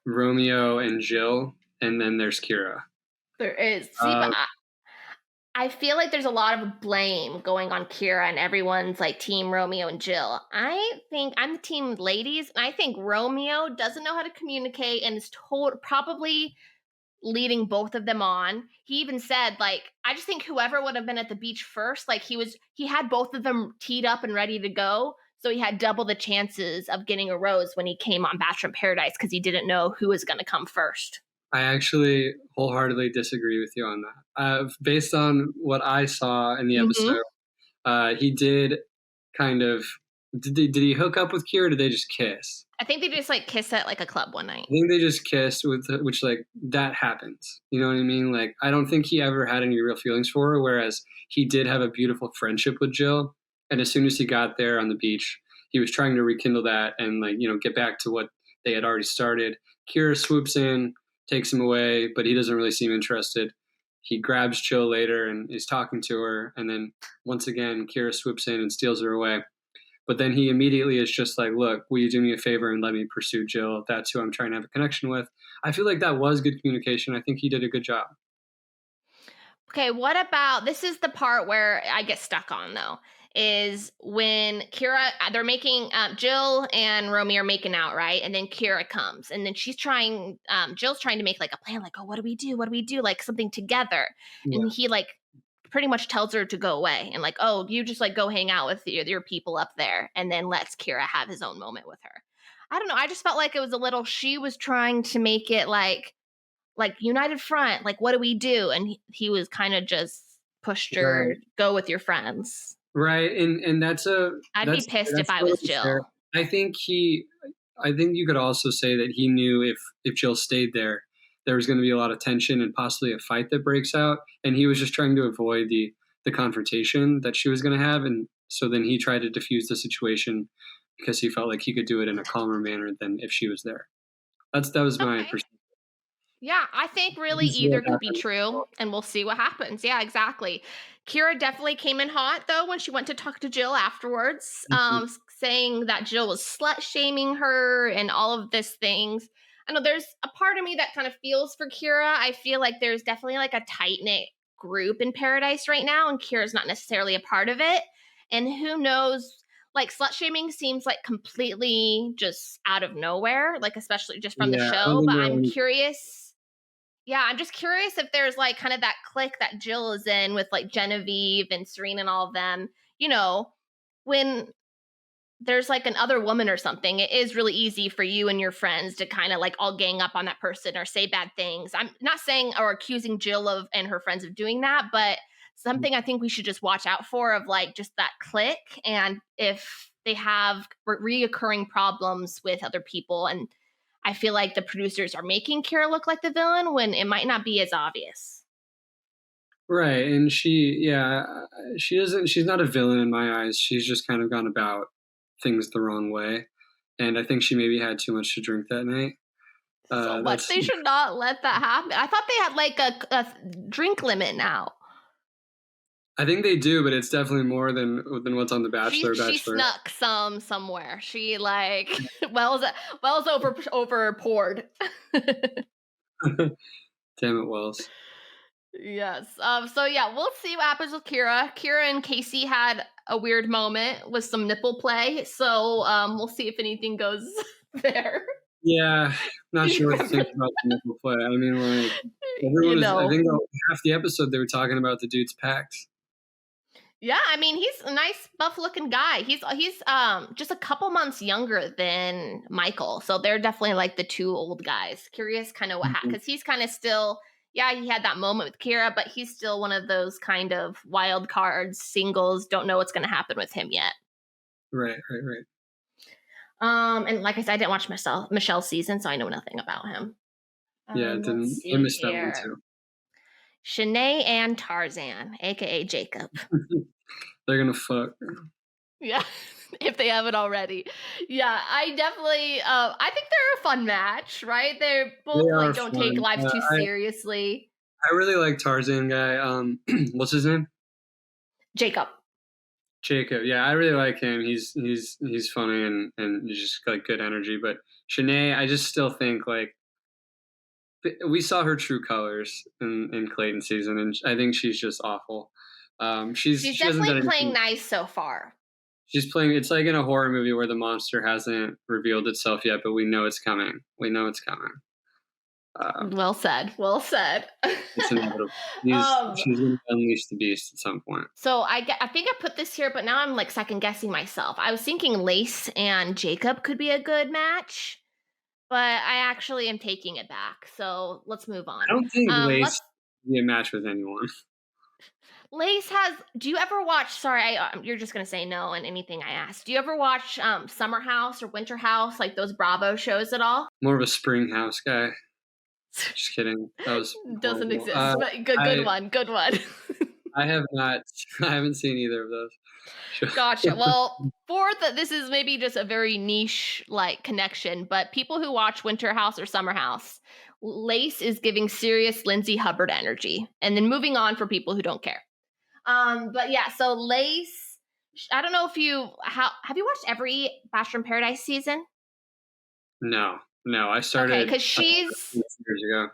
Romeo and Jill, and then there's Kira. There is. See, but I feel like there's a lot of blame going on Kira and everyone's like team Romeo and Jill. I think I'm the team ladies, and I think Romeo doesn't know how to communicate and is probably leading both of them on. He even said, like, I just think whoever would have been at the beach first, like he had both of them teed up and ready to go. So he had double the chances of getting a rose when he came on Bachelor in Paradise because he didn't know who was going to come first. I actually wholeheartedly disagree with you on that. Based on what I saw in the episode, he did kind of. Did he hook up with Kira? Or did they just kiss? I think they just like kissed at like a club one night. I think they just kissed, which like that happens. You know what I mean? Like, I don't think he ever had any real feelings for her. Whereas he did have a beautiful friendship with Jill, and as soon as he got there on the beach, he was trying to rekindle that and like get back to what they had already started. Kira swoops in, takes him away, but he doesn't really seem interested. He grabs Jill later and is talking to her, and then once again, Kira swoops in and steals her away. But then he immediately is just like, look, will you do me a favor and let me pursue Jill? That's who I'm trying to have a connection with. I feel like that was good communication. I think he did a good job. Okay, what about, this is the part where I get stuck on though, is when Kira, they're making, Jill and Romeo are making out, right? And then Kira comes and then Jill's trying to make like a plan, like, oh, what do we do? What do we do? Like something together. Yeah. And he like pretty much tells her to go away and like, oh, you just like go hang out with your people up there, and then lets Kira have his own moment with her. I don't know. I just felt like it was a little, she was trying to make it like united front, like what do we do? And he was kind of just pushed her, right. Go with your friends. Right. And I'd be pissed if I was Jill. Fair. I think you could also say that he knew if Jill stayed there was going to be a lot of tension and possibly a fight that breaks out. And he was just trying to avoid the confrontation that she was going to have. And so then he tried to diffuse the situation because he felt like he could do it in a calmer manner than if she was there. That was my perspective. Yeah, I think really either could be true, and we'll see what happens. Yeah, exactly. Kira definitely came in hot, though, when she went to talk to Jill afterwards, saying that Jill was slut-shaming her and all of these things. I know there's a part of me that kind of feels for Kira. I feel like there's definitely like a tight-knit group in Paradise right now, and Kira's not necessarily a part of it. And who knows, like slut-shaming seems like completely just out of nowhere, like especially just from the show. But I'm curious. Yeah, I'm just curious if there's like kind of that clique that Jill is in with like Genevieve and Serena and all of them. when there's like an other woman or something, it is really easy for you and your friends to kind of like all gang up on that person or say bad things. I'm not saying or accusing Jill of and her friends of doing that, but something I think we should just watch out for of like just that click, and if they have reoccurring problems with other people. And I feel like the producers are making Kira look like the villain when it might not be as obvious. Right, and she doesn't. She's not a villain in my eyes. She's just kind of gone about things the wrong way, and I think she maybe had too much to drink that night. So much. They should not let that happen. I thought they had like a drink limit now. I think they do, but it's definitely more than what's on the Bachelor. She snuck some somewhere. She like Wells over poured. Damn it, Wells. Yes. So yeah, we'll see what happens with Kira. Kira and Casey had a weird moment with some nipple play. So we'll see if anything goes there. Yeah, not sure what to think about the nipple play. I mean, like everyone I think half the episode they were talking about the dude's pecs. Yeah, I mean, he's a nice buff-looking guy. He's just a couple months younger than Michael, so they're definitely like the two old guys. Curious, kind of what happened, because he's kind of still. Yeah, he had that moment with Kira, but he's still one of those kind of wild cards, singles. Don't know what's going to happen with him yet. Right. And like I said, I didn't watch Michelle's season, so I know nothing about him. Yeah, I missed that one too. Shanae and Tarzan, aka Jacob. They're gonna fuck. Yeah, if they haven't already. Yeah, I definitely. I think they're a fun match, right? They're both like don't take life too seriously. I really like Tarzan guy. What's his name? Jacob. Yeah, I really like him. He's funny and just like good energy. But Shanae, I just still think like we saw her true colors in Clayton's season, and I think she's just awful. She's definitely playing nice so far. She's playing. It's like in a horror movie where the monster hasn't revealed itself yet, but we know it's coming. Well said. It's inevitable. She's going to unleash the beast at some point. So I think I put this here, but now I'm like second guessing myself. I was thinking Lace and Jacob could be a good match, but I actually am taking it back. So let's move on. I don't think Lace would be a match with anyone. Lace has. Do you ever watch? Sorry, you're just gonna say no on anything I ask. Do you ever watch Summer House or Winter House, like those Bravo shows at all? More of a Spring House guy. Just kidding. That was doesn't exist. But good one. I have not. I haven't seen either of those. Gotcha. Well, this is maybe just a very niche like connection, but people who watch Winter House or Summer House, Lace is giving serious Lindsay Hubbard energy, and then moving on for people who don't care. But yeah, so Lace. I don't know if have you watched every Bachelor in Paradise season? No, I started because she's years ago.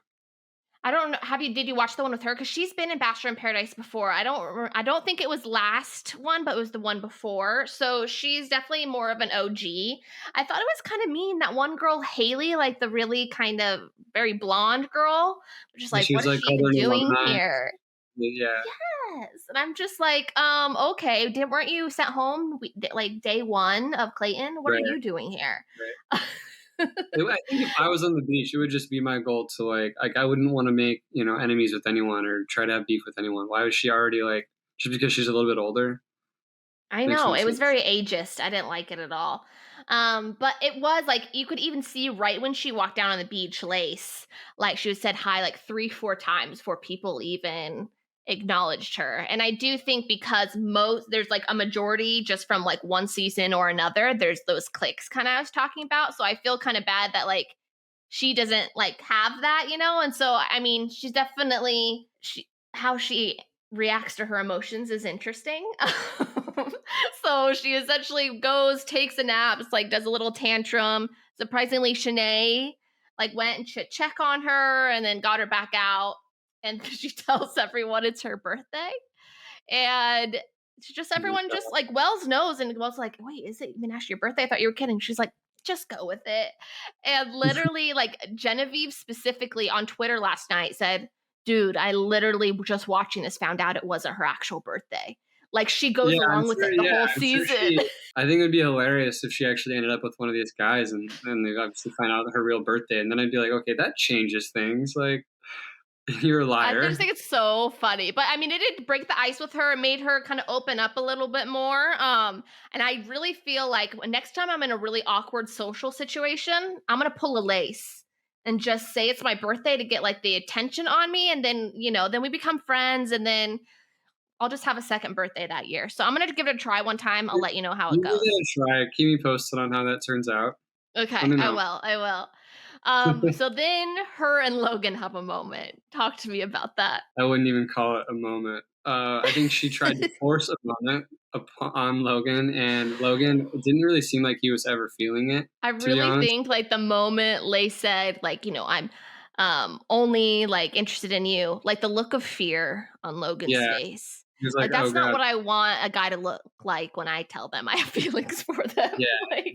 I don't know. Did you watch the one with her? Because she's been in Bachelor in Paradise before. I don't think it was last one, but it was the one before. So she's definitely more of an OG. I thought it was kind of mean that one girl, Haley, like the really kind of very blonde girl, just like, what is she even doing here? Yeah. Yes. And I'm just like, okay, weren't you sent home like day one of Clayton? What are you doing here? Right. I think if I was on the beach, it would just be my goal to like I wouldn't want to make, enemies with anyone or try to have beef with anyone. Why was she already like, just because she's a little bit older? I know. It was very ageist. I didn't like it at all. But it was like, you could even see right when she walked down on the beach, Lace, like she said hi like 3-4 times before people even acknowledged her. And I do think because there's like a majority just from like one season or another, there's those cliques kind of I was talking about. So I feel kind of bad that like she doesn't like have that, and so I mean she's definitely how she reacts to her emotions is interesting. So she essentially goes, takes a nap, it's like does a little tantrum. Surprisingly, Shanae like went and check on her and then got her back out. And she tells everyone it's her birthday. And everyone just like Wells knows. And Wells like, wait, is it even actually your birthday? I thought you were kidding. She's like, just go with it. And literally like Genevieve specifically on Twitter last night said, dude, I literally just watching this found out it wasn't her actual birthday. Like she goes along with it the whole I'm sure season. I think it would be hilarious if she actually ended up with one of these guys and they obviously find out her real birthday. And then I'd be like, okay, that changes things. Like, you're a I liar. just think it's so funny. But I mean, it did break the ice with her. It made her kind of open up a little bit more. And I really feel like next time I'm in a really awkward social situation, I'm going to pull a lace and just say it's my birthday to get like the attention on me. And then, then we become friends. And then I'll just have a second birthday that year. So I'm going to give it a try one time. I'll let you know how it You give goes. it a try. Keep me posted on how that turns out. Okay, Let me I know. will. I will. So then her and Logan have a moment. Talk to me about that. I wouldn't even call it a moment. I think she tried to force a moment on Logan, and Logan didn't really seem like he was ever feeling it. I To be really honest, think like the moment Lay said, like, I'm only like interested in you, like the look of fear on Logan's yeah, face. he was Like like, "Oh that's not god." what I want a guy to look like when I tell them I have feelings for them. Yeah, Like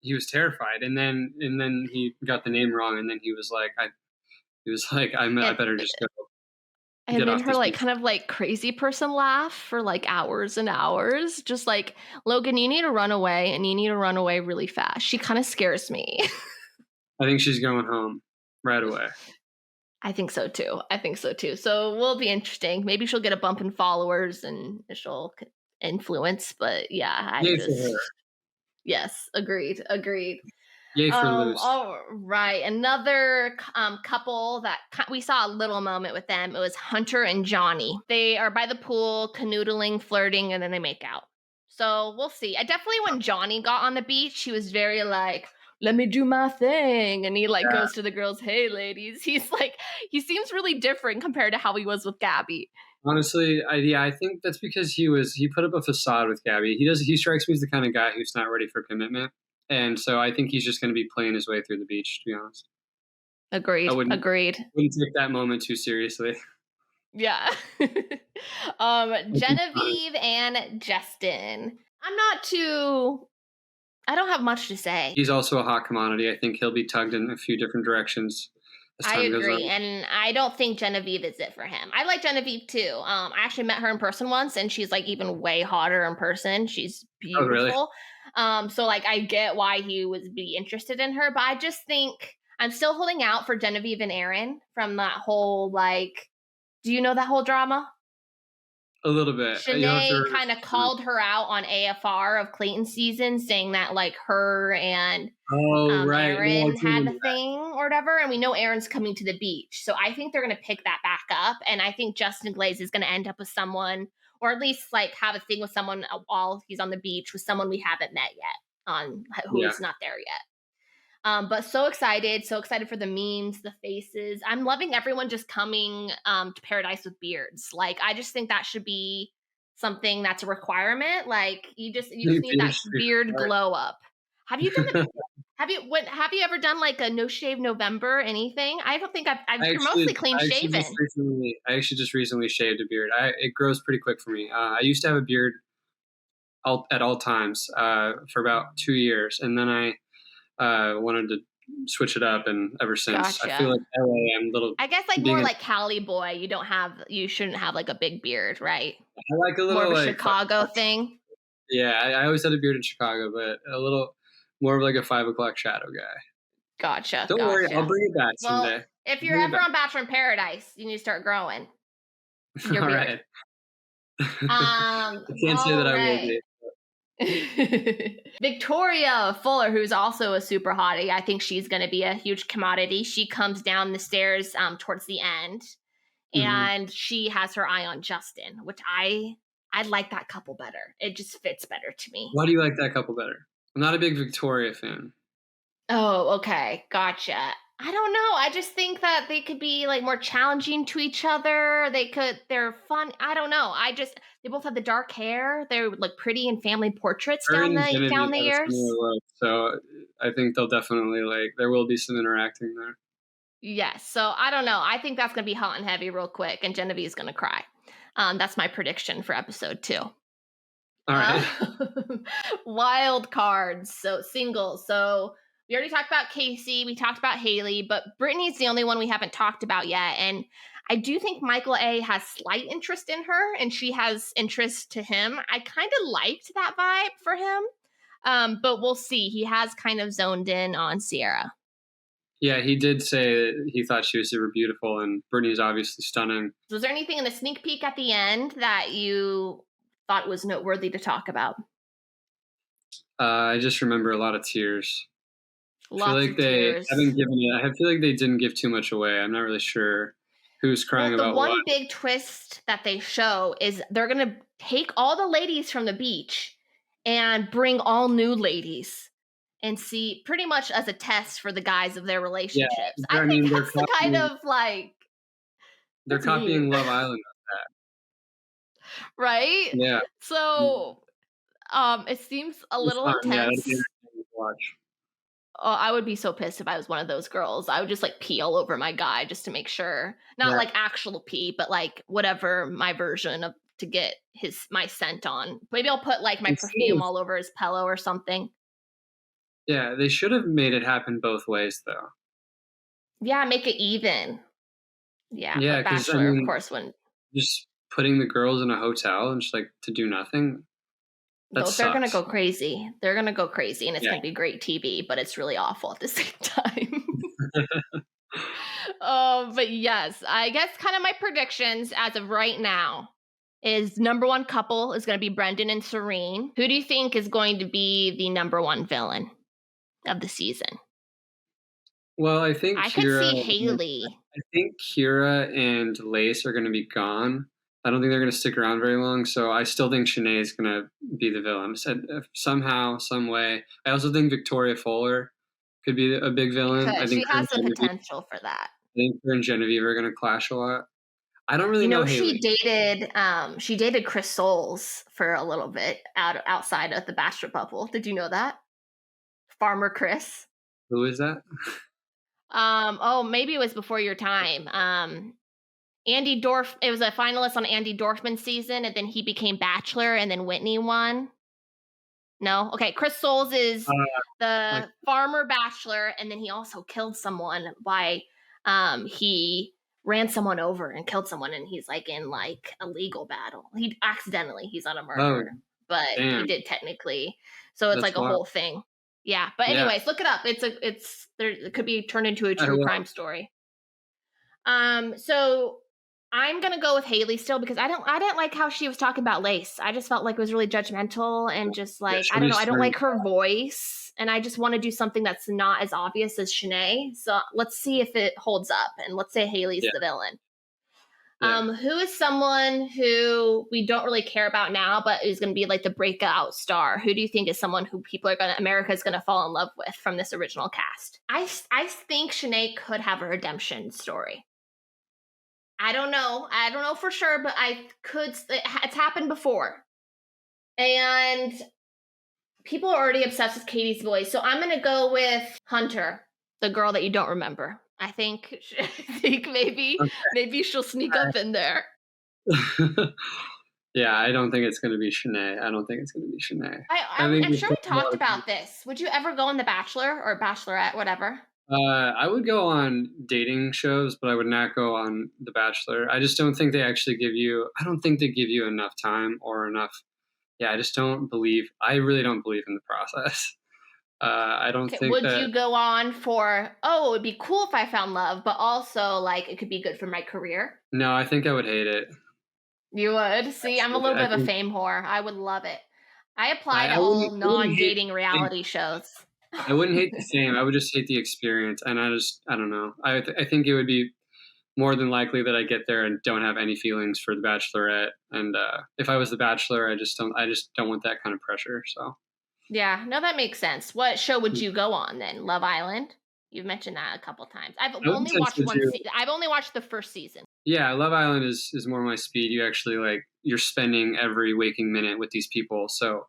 he was terrified, and then he got the name wrong, and then he was like, I and better just go and get then off her this like beach. kind of like crazy person laugh for like hours and hours. Just like, Logan, you need to run away and you need to run away really fast. She kind of scares me. I think she's going home right away. I think so too. I think so too. So will be interesting. Maybe she'll get a bump in followers and she'll influence. But yeah, Yay for her. yes, agreed. Yay for loose. All right, another couple that we saw a little moment with them. It was Hunter and Johnny. They are by the pool, canoodling, flirting, and then they make out. So we'll see. I definitely, when Johnny got on the beach, he was very like, let me do my thing. And he like Yeah. goes to the girls, hey ladies. He's like, he seems really different compared to how he was with Gabby. Honestly, I think that's because he put up a facade with Gabby. He strikes me as the kind of guy who's not ready for commitment, and so I think he's just going to be playing his way through the beach. To be honest, I wouldn't Agreed. take that moment too seriously. Yeah. Genevieve and Justin. I don't have much to say. He's also a hot commodity. I think he'll be tugged in a few different directions as I time goes agree, on. and I don't think Genevieve is it for him. I like Genevieve too. I actually met her in person once, and she's like even way hotter in person. She's Oh, really? beautiful. So like I get why he would be interested in her, but I just think I'm still holding out for Genevieve and Aaron from that whole like. Do you know that whole drama? A little bit. Shanae kind of called her out on AFR of Clayton's season, saying that like her and right. Aaron No, had the thing or whatever, and we know Aaron's coming to the beach, so I think they're going to pick that back up, and I think Justin Glaze is going to end up with someone, or at least like have a thing with someone while he's on the beach with someone we haven't met yet, on who's not there yet. But so excited for the memes, the faces. I'm loving everyone just coming to Paradise with beards. Like, I just think that should be something that's a requirement. Like, you just need that beard glow up. Have you done it? Have you ever done like a no shave November? Anything? I don't think you're mostly clean shaven. I actually just recently shaved a beard. It grows pretty quick for me. I used to have a beard at all times for about 2 years, and then I wanted to switch it up, and ever since, Gotcha. I feel like LA, I'm a little. I guess like more like Cali boy. You shouldn't have like a big beard, right? I like a little more of a like Chicago thing. Yeah, I always had a beard in Chicago, but a little more of like a 5 o'clock shadow guy. Gotcha. Don't worry, I'll bring it back someday. Well, if you're ever on Bachelor in Paradise, you need to start growing your all beard. Right. I can't say that I will be. Victoria Fuller, who's also a super hottie, I think she's going to be a huge commodity. She comes down the stairs towards the end, and she has her eye on Justin, which I like that couple better. It just fits better to me. Why do you like that couple better? I'm not a big Victoria fan. Oh, okay, gotcha. I don't know. I just think that they could be like more challenging to each other. They're fun. I don't know. They both have the dark hair. They're like pretty in family portraits down the years. So I think they'll definitely there will be some interacting there. Yes. So I don't know. I think that's going to be hot and heavy real quick, and Genevieve's going to cry. That's my prediction for episode 2. All right. Wildcards. So singles. So we already talked about Casey. We talked about Haley, but Brittany's the only one we haven't talked about yet. And I do think Michael A has slight interest in her, and she has interest to him. I kind of liked that vibe for him, but we'll see. He has kind of zoned in on Sierra. Yeah, he did say that he thought she was super beautiful, and Brittany's obviously stunning. Was there anything in the sneak peek at the end that you thought was noteworthy to talk about? I just remember a lot of tears. I feel like Tears. I feel like they didn't give too much away. I'm not really sure who's crying about what. The one big twist that they show is they're going to take all the ladies from the beach and bring all new ladies and see pretty much as a test for the guys of their relationships. Yeah, I think that's the kind of like... They're copying Love Island on that. Right? Yeah. So it seems a little intense. Yeah, watch. Oh, I would be so pissed if I was one of those girls. I would just like pee all over my guy just to make sure. Not like actual pee, but like whatever my version of to get my scent on. Maybe I'll put like my perfume all over his pillow or something. Yeah, they should have made it happen both ways though. Yeah, make it even. Yeah, Bachelor, of course, when just putting the girls in a hotel and just like to do nothing. They're gonna go crazy. They're gonna go crazy, and it's gonna be great TV, but it's really awful at the same time. But yes, I guess kind of my predictions as of right now is number one couple is going to be Brendan and Serene. Who do you think is going to be the number one villain of the season? Well, I think I could see Haley. I think Kira and Lace are going to be gone. I don't think they're going to stick around very long, so I still think Shanae is going to be the villain. Somehow, some way. I also think Victoria Fuller could be a big villain. I think she has the potential for that. I think her and Genevieve are going to clash a lot. I don't really know Haley. She dated Chris Soules for a little bit outside of the Bachelor bubble. Did you know that? Farmer Chris. Who is that? Maybe it was before your time. Andy Dorf, it was a finalist on Andy Dorfman's season, and then he became Bachelor, and then Whitney won. No? Okay, Chris Soules is the farmer Bachelor, and then he also killed someone by, he ran someone over and killed someone, and he's like in like a legal battle. He's not a murderer, but he did technically. So it's like a whole thing. Yeah, but anyways, look it up. It could be turned into a true crime story. So I'm gonna go with Haley still because I didn't like how she was talking about Lace. I just felt like it was really judgmental and just like I don't know. I don't like her voice, and I just want to do something that's not as obvious as Shanae. So let's see if it holds up, and let's say Haley's the villain. Yeah. Who is someone who we don't really care about now, but is going to be like the breakout star? Who do you think is someone who America is going to fall in love with from this original cast? I think Shanae could have a redemption story. I don't know for sure, but it's happened before. And people are already obsessed with Katie's voice. So I'm going to go with Hunter, the girl that you don't remember. I think maybe she'll sneak up in there. Yeah, I don't think it's going to be Shanae. I'm sure we talked about this. Would you ever go on The Bachelor or Bachelorette, whatever? I would go on dating shows, but I would not go on The Bachelor. I just don't think they actually I don't think they give you enough time or enough. Yeah, I really don't believe in the process. I don't think would you go on for, it would be cool if I found love, but also like it could be good for my career? No, I think I would hate it. You would? See, I'm a little bit of a fame whore. I would love it. I apply to all non-dating reality shows. I wouldn't hate the fame. I would just hate the experience. And I don't know. I think it would be more than likely that I get there and don't have any feelings for The Bachelorette. And if I was The Bachelor, I just don't want that kind of pressure. So. Yeah, no, that makes sense. What show would you go on then? Love Island? You've mentioned that a couple times. I've only watched one season. I've only watched the first season. Yeah, Love Island is more my speed. You actually you're spending every waking minute with these people. So,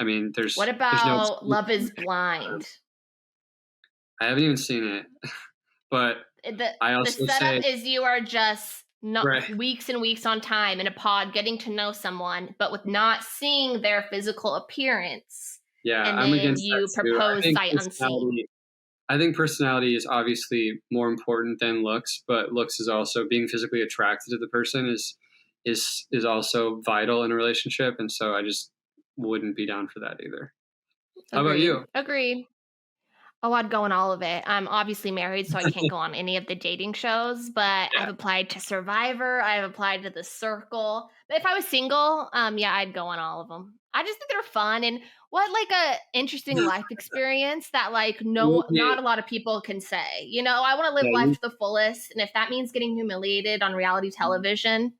I mean, What about Love is Blind? I haven't even seen it, but the setup is you are just weeks and weeks on time in a pod getting to know someone, but with not seeing their physical appearance. Yeah, and I'm then against you that propose sight unseen. I think personality is obviously more important than looks, but looks is also being physically attracted to the person is also vital in a relationship, and so I just wouldn't be down for that either. How about Agreed. you? Agreed. Oh, I'd go on all of it. I'm obviously married, so I can't go on any of the dating shows, but Yeah. I've applied to Survivor, I've applied to The Circle. But if I was single, yeah, I'd go on all of them. I just think they're fun and what like a interesting life experience that like You no not a hate- lot of people can say. You know, I want to live yeah, life to the fullest, and if that means getting humiliated on reality television,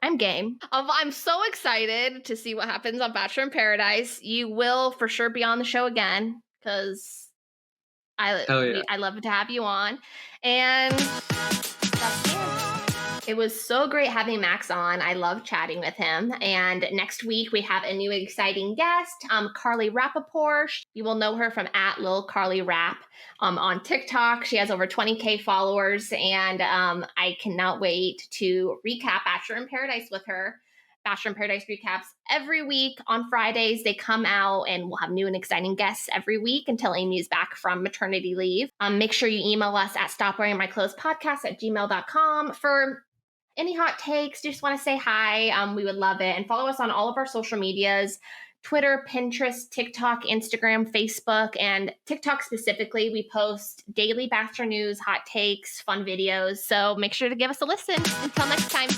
I'm game. I'm so excited to see what happens on Bachelor in Paradise. You will for sure be on the show again because hell yeah. I love to have you on. And that's it. It was so great having Max on. I love chatting with him. And next week we have a new exciting guest, Carly Rappaport. You will know her from at Lil Carly Rap on TikTok. She has over 20K followers, and I cannot wait to recap Bachelor in Paradise with her. Bachelor in Paradise recaps every week on Fridays. They come out and we'll have new and exciting guests every week until Amy is back from maternity leave. Make sure you email us at stopwearingmyclothespodcast@gmail.com for any hot takes. Just want to say hi. We would love it. And follow us on all of our social medias. Twitter, Pinterest, TikTok, Instagram, Facebook, and TikTok specifically. We post daily Bachelor news, hot takes, fun videos. So make sure to give us a listen. Until next time.